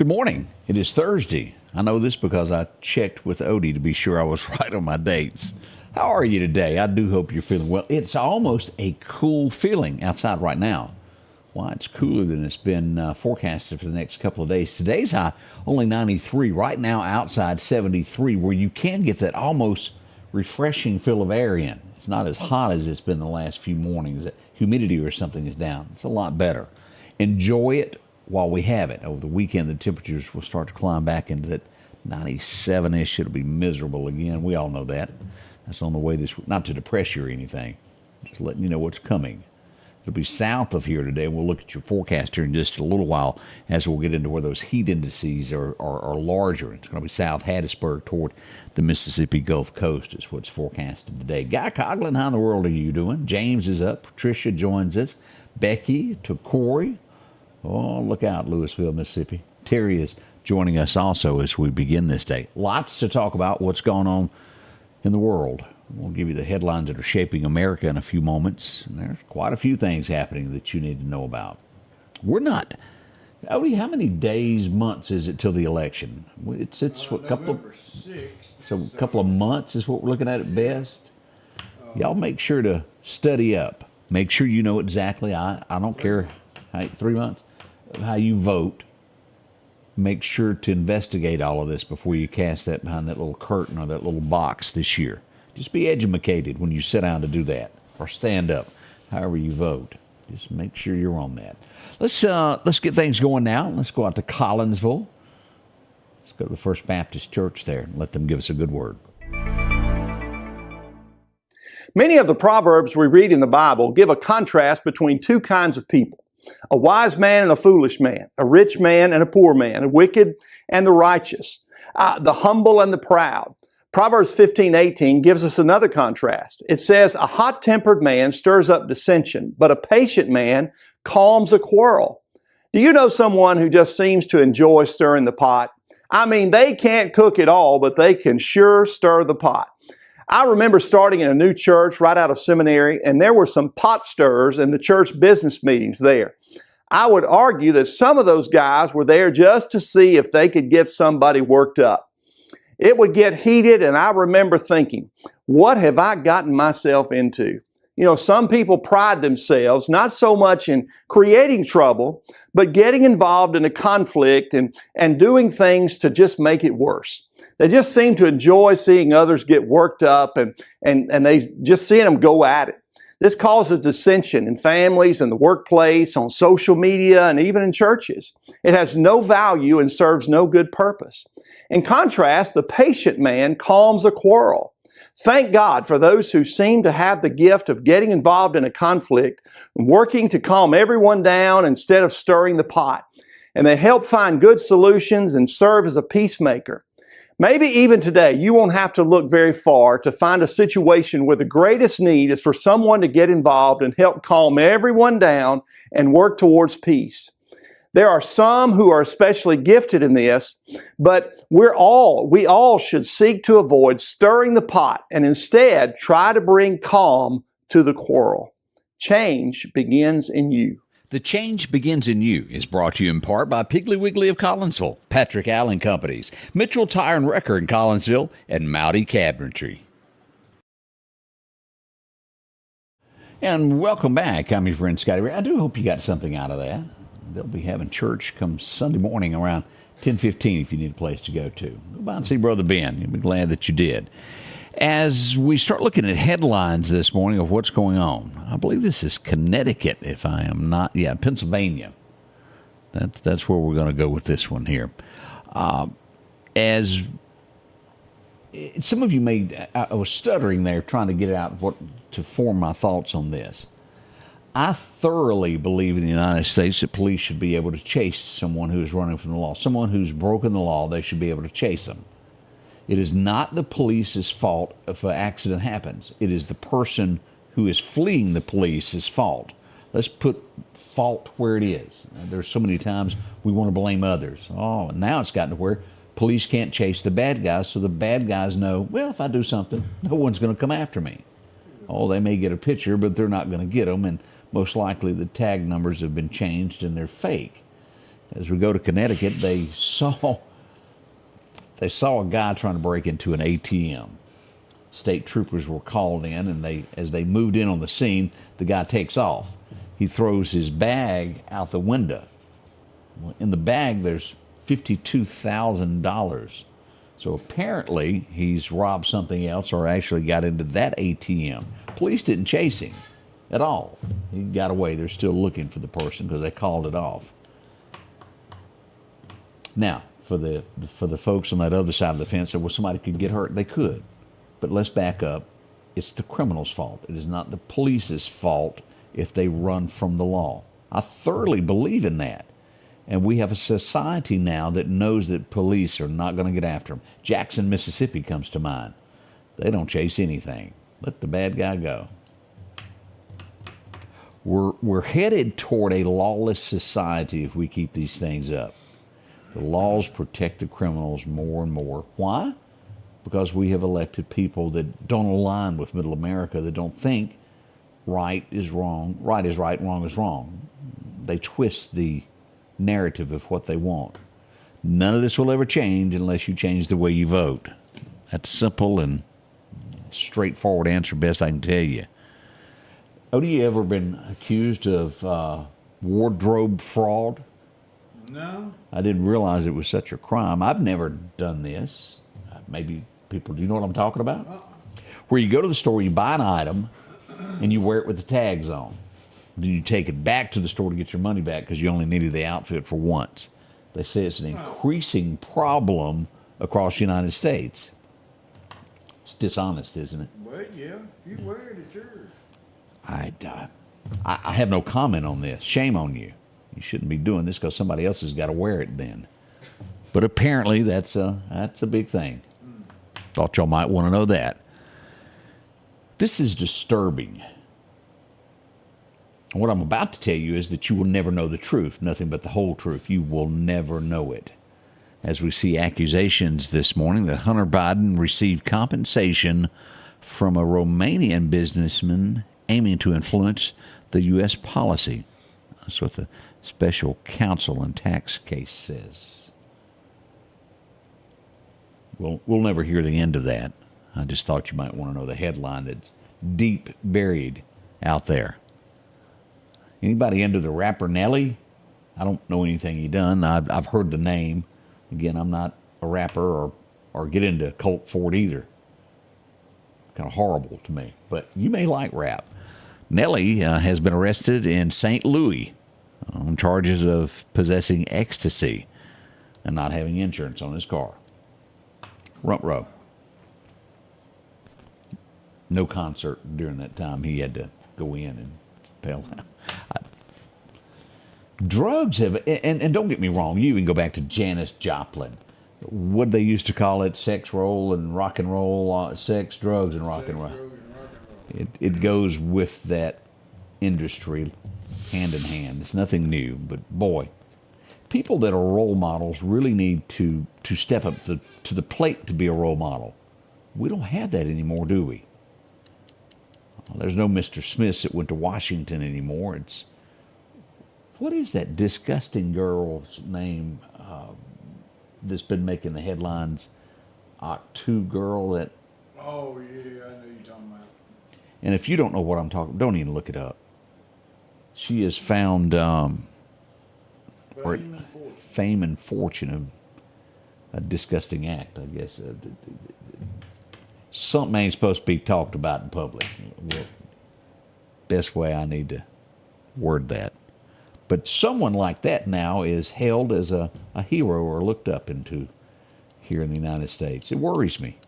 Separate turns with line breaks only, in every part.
Good morning. It is Thursday. I know this because I checked with Odie to be sure I was right on my dates. How are you today? I do hope you're feeling well. It's almost a cool feeling outside right now. Why, it's cooler than it's been forecasted for the next couple of days. Today's high, only 93. Right now, outside 73, where you can get that almost refreshing feel of air in. It's not as hot as it's been the last few mornings. Humidity or something is down. It's a lot better. Enjoy it while we have it. Over the weekend, the temperatures will start to climb back into that 97-ish. It'll be miserable again. We all know that. That's on the way this week. Not to depress you or anything. Just letting you know what's coming. It'll be south of here today. We'll look at your forecast here in just a little while as we'll get into where those heat indices are larger. It's going to be South Hattiesburg toward the Mississippi Gulf Coast is what's forecasted today. Guy Coughlin, how in the world are you doing? James is up. Patricia joins us. Becky to Corey. Oh, look out, Louisville, Mississippi. Terry is joining us also as we begin this day. Lots to talk about what's going on in the world. We'll give you the headlines that are shaping America in a few moments. And there's quite a few things happening that you need to know about. We're not. Odie, how many days, months is it till the election? It's what,
November 6th.
So a couple of months is what we're looking at best. Y'all make sure to study up. Make sure you know exactly. I don't care. 3 months. How you vote. Make sure to investigate all of this before you cast that behind that little curtain or that little box this year. Just be educated when you sit down to do that, or stand up, however you vote. Just make sure you're on that. Let's get things going now. Let's go out to Collinsville. Let's go to the First Baptist Church there and let them give us a good word.
Many of the Proverbs we read in the Bible give a contrast between two kinds of people: a wise man and a foolish man, a rich man and a poor man, a wicked and the righteous, the humble and the proud. Proverbs 15:18 gives us another contrast. It says, a hot-tempered man stirs up dissension, but a patient man calms a quarrel. Do you know someone who just seems to enjoy stirring the pot? I mean, they can't cook it all, but they can sure stir the pot. I remember starting in a new church right out of seminary, and there were some pot stirrers in the church business meetings there. I would argue that some of those guys were there just to see if they could get somebody worked up. It would get heated, and I remember thinking, what have I gotten myself into? You know, some people pride themselves not so much in creating trouble, but getting involved in a conflict and doing things to just make it worse. They just seem to enjoy seeing others get worked up and they just seeing them go at it. This causes dissension in families, in the workplace, on social media, and even in churches. It has no value and serves no good purpose. In contrast, the patient man calms a quarrel. Thank God for those who seem to have the gift of getting involved in a conflict and working to calm everyone down instead of stirring the pot. And they help find good solutions and serve as a peacemaker. Maybe even today, you won't have to look very far to find a situation where the greatest need is for someone to get involved and help calm everyone down and work towards peace. There are some who are especially gifted in this, but we all should seek to avoid stirring the pot and instead try to bring calm to the quarrel. Change begins in you.
The Change Begins in You is brought to you in part by Piggly Wiggly of Collinsville, Patrick Allen Companies, Mitchell Tire and Wrecker in Collinsville, and Mowdy Cabinetry. And welcome back. I'm your friend Scotty Ray. I do hope you got something out of that. They'll be having church come Sunday morning around 10:15 if you need a place to go to. Go by and see Brother Ben. You'll be glad that you did. As we start looking at headlines this morning of what's going on, I believe this is Connecticut, if I am not, Pennsylvania. That's where we're going to go with this one here. As some of you I was stuttering there trying to get out to form my thoughts on this. I thoroughly believe in the United States that police should be able to chase someone who is running from the law. Someone who's broken the law, they should be able to chase them. It is not the police's fault if an accident happens. It is the person who is fleeing the police's fault. Let's put fault where it is. There's so many times we want to blame others. Oh, and now it's gotten to where police can't chase the bad guys, so the bad guys know, well, if I do something, no one's going to come after me. Oh, they may get a picture, but they're not going to get them, and most likely the tag numbers have been changed and they're fake. As we go to Connecticut, they saw a guy trying to break into an ATM. State troopers were called in, and as they moved in on the scene, the guy takes off. He throws his bag out the window. In the bag, there's $52,000. So apparently, he's robbed something else or actually got into that ATM. Police didn't chase him at all. He got away. They're still looking for the person because they called it off. Now, for the folks on that other side of the fence that, well, somebody could get hurt, they could. But let's back up. It's the criminal's fault. It is not the police's fault if they run from the law. I thoroughly believe in that. And we have a society now that knows that police are not going to get after them. Jackson, Mississippi comes to mind. They don't chase anything. Let the bad guy go. We're headed toward a lawless society if we keep these things up. The laws protect the criminals more and more. Why? Because we have elected people that don't align with middle America, that don't think right is wrong, right is right, wrong is wrong. They twist the narrative of what they want. None of this will ever change unless you change the way you vote. That's simple and straightforward answer, best I can tell you. Odie, you ever been accused of wardrobe fraud?
No.
I didn't realize it was such a crime. I've never done this. Maybe people, do you know what I'm talking about? Where you go to the store, you buy an item, and you wear it with the tags on. Then you take it back to the store to get your money back because you only needed the outfit for once. They say it's an increasing problem across the United States. It's dishonest, isn't it?
Well, yeah. If you wear it, it's yours.
I have no comment on this. Shame on you. You shouldn't be doing this because somebody else has got to wear it then. But apparently that's a big thing. Thought y'all might want to know that. This is disturbing. What I'm about to tell you is that you will never know the truth, nothing but the whole truth. You will never know it. As we see accusations this morning that Hunter Biden received compensation from a Romanian businessman aiming to influence the U.S. policy. That's what the special counsel in tax case says. We'll never hear the end of that. I just thought you might want to know the headline that's deep buried out there. Anybody into the rapper Nelly? I don't know anything he done. I've heard the name. Again, I'm not a rapper or get into Colt Ford either. Kind of horrible to me. But you may like rap. Nelly has been arrested in St. Louis on charges of possessing ecstasy and not having insurance on his car. Rump row. No concert during that time. He had to go in and pay. Drugs have, and don't get me wrong, you even go back to Janis Joplin. What they used to call it, sex, roll, and rock and roll, sex, drugs, and rock and roll. It goes with that industry hand in hand. It's nothing new, but boy, people that are role models really need to step up to the plate to be a role model. We don't have that anymore, do we? There's no Mr. Smiths that went to Washington anymore. What is that disgusting girl's name that's been making the headlines? Octu girl that.
Oh, yeah, I know you're talking about.
And if you don't know what I'm talking, don't even look it up. She has found fame and fortune, a disgusting act, I guess. Something ain't supposed to be talked about in public. Well, best way I need to word that. But someone like that now is hailed as a hero or looked up into here in the United States. It worries me.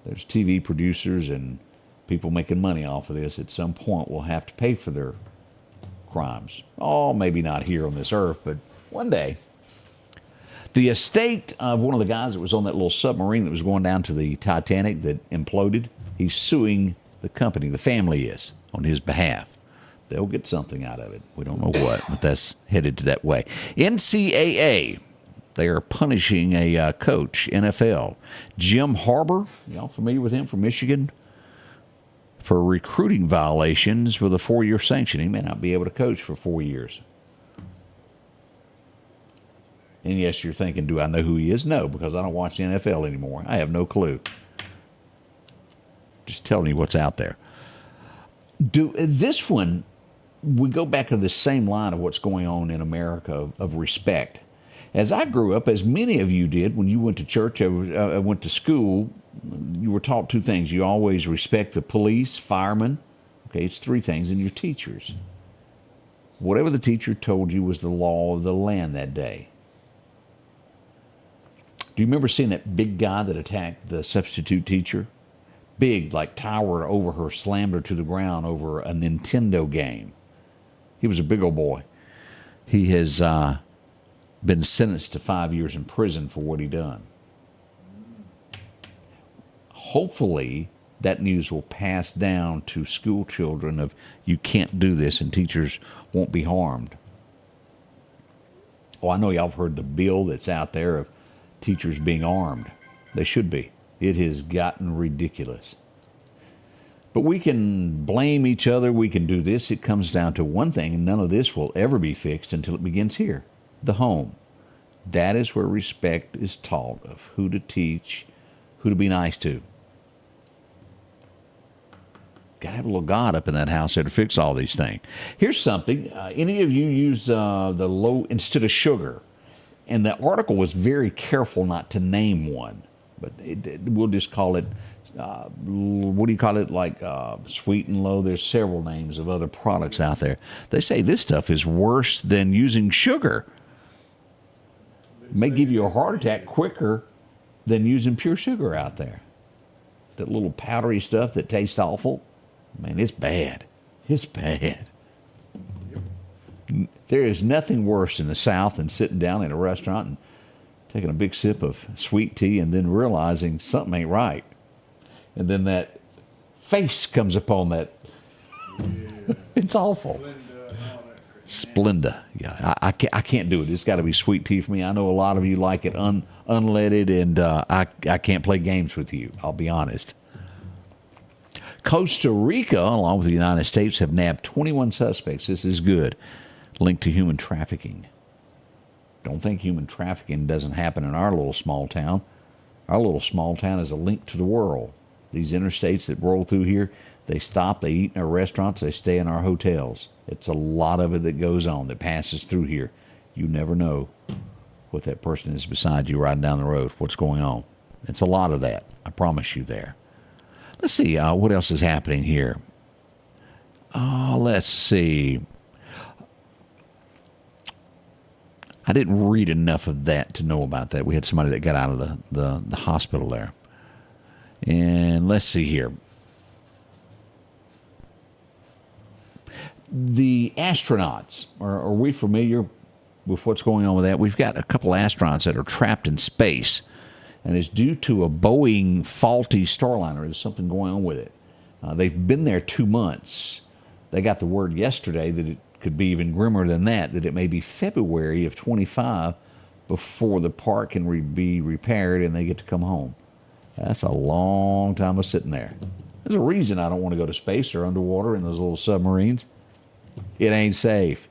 There's TV producers and people making money off of this. At some point will have to pay for their crimes. Oh, maybe not here on this earth, but one day. The estate of one of the guys that was on that little submarine that was going down to the Titanic that imploded, he's suing the company, the family is, on his behalf. They'll get something out of it. We don't know what, but that's headed to that way. NCAA, they are punishing a coach, NFL. Jim Harbaugh, y'all familiar with him from Michigan? For recruiting violations with a 4-year sanction. He may not be able to coach for 4 years. And yes, you're thinking, do I know who he is? No, because I don't watch the NFL anymore. I have no clue. Just telling you what's out there. This one, we go back to the same line of what's going on in America of respect. As I grew up, as many of you did, when you went to church, I went to school, you were taught two things. You always respect the police, firemen. Okay, it's three things, and your teachers. Whatever the teacher told you was the law of the land that day. Do you remember seeing that big guy that attacked the substitute teacher? Big, like towered over her, slammed her to the ground over a Nintendo game. He was a big old boy. He has been sentenced to 5 years in prison for what he done. Hopefully, that news will pass down to school children of you can't do this and teachers won't be harmed. Oh, I know y'all have heard the bill that's out there of teachers being armed. They should be. It has gotten ridiculous. But we can blame each other. We can do this. It comes down to one thing, and none of this will ever be fixed until it begins here, the home. That is where respect is taught of who to teach, who to be nice to. Got to have a little God up in that house there to fix all these things. Here's something. Any of you use the low instead of sugar? And the article was very careful not to name one. But we'll just call it, what do you call it, like sweet and low? There's several names of other products out there. They say this stuff is worse than using sugar. It may give you a heart attack quicker than using pure sugar out there. That little powdery stuff that tastes awful, man, it's bad. It's bad. There is nothing worse in the South than sitting down in a restaurant and taking a big sip of sweet tea and then realizing something ain't right. And then that face comes upon that. Yeah. It's awful. Splenda. Yeah, I can't do it. It's got to be sweet tea for me. I know a lot of you like it unleaded, and I can't play games with you. I'll be honest. Costa Rica, along with the United States, have nabbed 21 suspects. This is good. Linked to human trafficking. Don't think human trafficking doesn't happen in our little small town. Our little small town is a link to the world. These interstates that roll through here, they stop, they eat in our restaurants, they stay in our hotels. It's a lot of it that goes on, that passes through here. You never know what that person is beside you riding down the road, what's going on. It's a lot of that, I promise you there. Let's see, what else is happening here? Let's see. I didn't read enough of that to know about that. We had somebody that got out of the hospital there. And let's see here. The astronauts, are we familiar with what's going on with that? We've got a couple astronauts that are trapped in space, and it's due to a Boeing faulty Starliner. There's something going on with it. They've been there 2 months. They got the word yesterday that it could be even grimmer than that it may be February of 25 before the part can be repaired and they get to come home. That's a long time of sitting there. There's a reason I don't want to go to space or underwater in those little submarines. It ain't safe.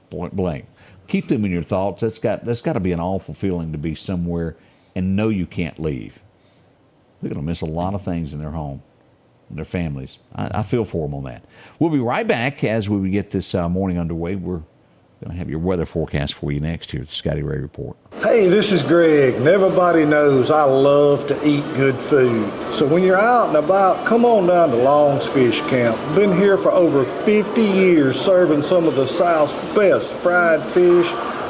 Point blank. Keep them in your thoughts. That's got to be an awful feeling to be somewhere and know you can't leave. They're going to miss a lot of things in their home. Their families. I feel for them on that. We'll be right back as we get this morning underway. We're going to have your weather forecast for you next here at the Scotty Ray Report.
Hey, this is Greg, and everybody knows I love to eat good food. So when you're out and about, come on down to Long's Fish Camp. Been here for over 50 years serving some of the South's best fried fish,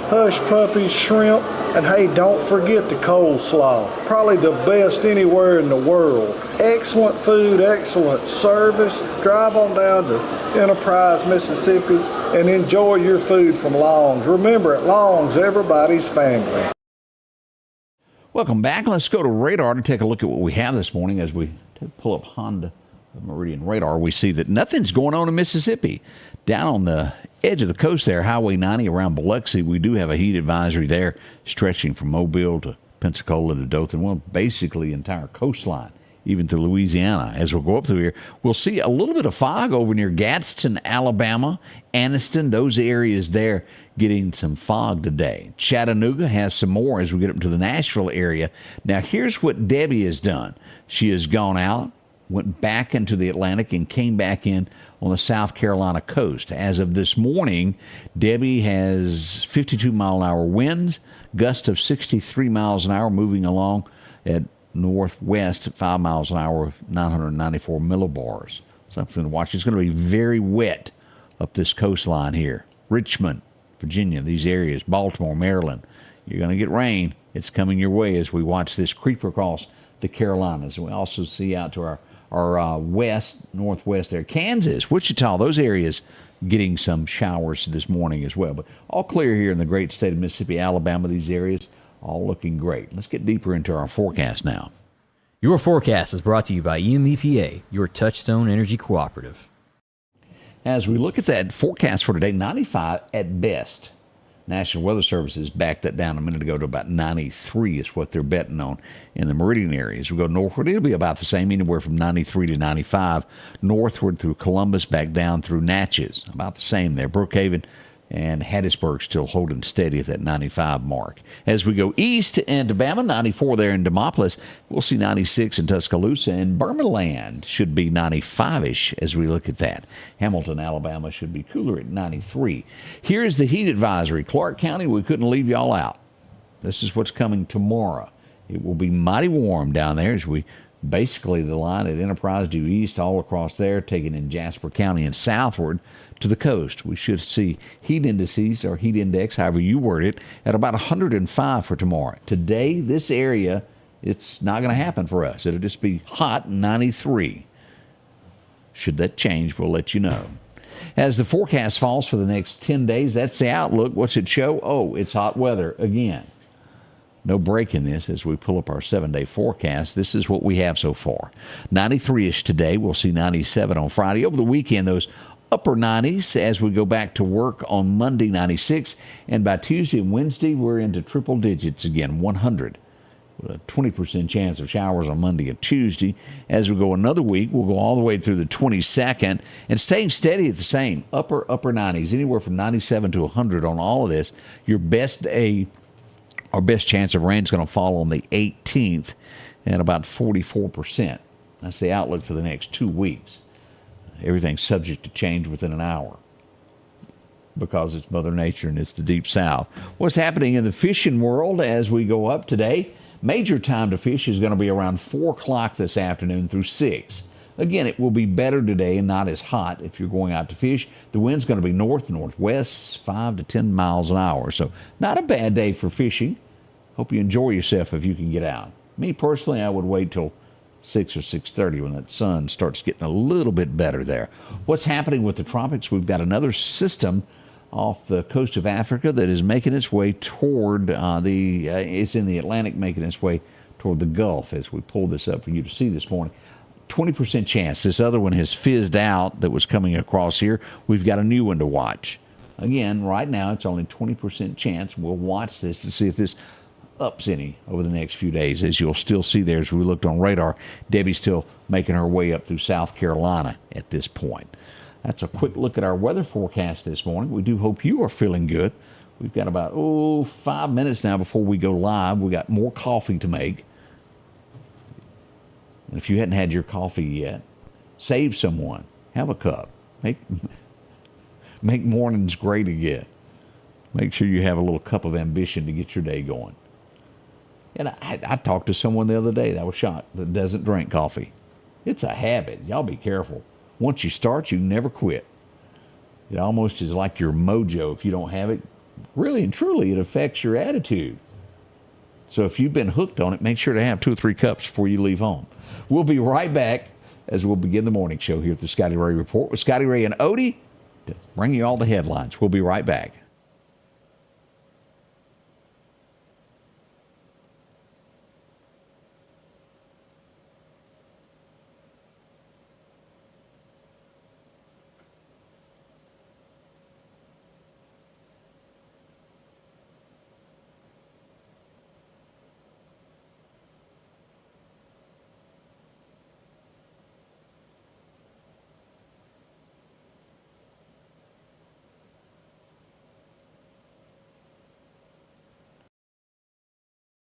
hush puppies, shrimp, and hey, don't forget the coleslaw. Probably the best anywhere in the world. Excellent food, excellent service. Drive on down to Enterprise, Mississippi, and enjoy your food from Long's. Remember, at Long's, everybody's family.
Welcome back. Let's go to radar to take a look at what we have this morning. As we pull up Honda Meridian radar, we see that nothing's going on in Mississippi. Down on the edge of the coast there, Highway 90 around Biloxi, we do have a heat advisory there stretching from Mobile to Pensacola to Dothan. Well, basically the entire coastline even through Louisiana. As we'll go up through here, we'll see a little bit of fog over near Gadsden, Alabama, Anniston, those areas there getting some fog today. Chattanooga has some more as we get up to the Nashville area. Now, here's what Debbie has done. She has gone out, went back into the Atlantic, and came back in on the South Carolina coast. As of this morning, Debbie has 52-mile-an-hour winds, gust of 63 miles an hour moving along at northwest at 5 miles an hour with 994 millibars. Something to watch. It's going to be very wet up this coastline here. Richmond, Virginia, these areas, Baltimore, Maryland. You're going to get rain. It's coming your way as we watch this creep across the Carolinas. And we also see out to our west, northwest there. Kansas, Wichita, those areas getting some showers this morning as well. But all clear here in the great state of Mississippi, Alabama, these areas. All looking great. Let's get deeper into our forecast now.
Your forecast is brought to you by EMEPA, your Touchstone Energy Cooperative.
As we look at that forecast for today, 95 at best. National Weather Service backed that down a minute ago to about 93 is what they're betting on in the Meridian area. As we go northward, it'll be about the same, anywhere from 93 to 95. Northward through Columbus, back down through Natchez, about the same there. Brookhaven and Hattiesburg still holding steady at that 95 mark. As we go east into Bama, 94 there in Demopolis. We'll see 96 in Tuscaloosa, and Burmaland should be 95-ish as we look at that. Hamilton, Alabama should be cooler at 93. Here's the heat advisory. Clark County, we couldn't leave y'all out. This is what's coming tomorrow. It will be mighty warm down there as we basically the line at Enterprise due east all across there, taking in Jasper County and southward to the coast. We should see heat indices or heat index, however you word it, at about 105 for tomorrow. Today, this area, it's not going to happen for us. It'll just be hot, 93. Should that change, we'll let you know. As the forecast falls for the next 10 days, that's the outlook. What's it show? Oh, it's hot weather again. No break in this as we pull up our 7-day forecast. This is what we have so far. 93-ish today. We'll see 97 on Friday. Over the weekend, those upper 90s as we go back to work on Monday, 96. And by Tuesday and Wednesday, we're into triple digits again, 100. With a 20% chance of showers on Monday and Tuesday. As we go another week, we'll go all the way through the 22nd and staying steady at the same, upper 90s, anywhere from 97 to 100 on all of this. Your best day, our best chance of rain is going to fall on the 18th at about 44%. That's the outlook for the next 2 weeks. Everything's subject to change within an hour because it's Mother Nature and it's the Deep South. What's happening in the fishing world as we go up today? Major time to fish is going to be around 4 o'clock this afternoon through 6. Again, it will be better today and not as hot if you're going out to fish. The wind's going to be north-northwest, 5 to 10 miles an hour. So not a bad day for fishing. Hope you enjoy yourself if you can get out. Me personally, I would wait till 6 or 6:30 when that sun starts getting a little bit better there. What's happening with the tropics? We've got another system off the coast of Africa that is making its way toward it's in the Atlantic, making its way toward the Gulf as we pull this up for you to see this morning. 20% chance. This other one has fizzed out that was coming across here. We've got a new one to watch. Again, right now it's only 20% chance. We'll watch this to see if this ups any over the next few days. As you'll still see there as we looked on radar, Debbie's still making her way up through South Carolina at this point. That's a quick look at our weather forecast this morning. We do hope you are feeling good. We've got about 5 minutes now before we go live. We got more coffee to make. And if you hadn't had your coffee yet, save someone. Have a cup. Make mornings great again. Make sure you have a little cup of ambition to get your day going. And I talked to someone the other day that was shocked that doesn't drink coffee. It's a habit. Y'all be careful. Once you start, you never quit. It almost is like your mojo. If you don't have it, really and truly, it affects your attitude. So if you've been hooked on it, make sure to have 2 or 3 cups before you leave home. We'll be right back as we'll begin the morning show here at the Scotty Ray Report with Scotty Ray and Odie to bring you all the headlines. We'll be right back.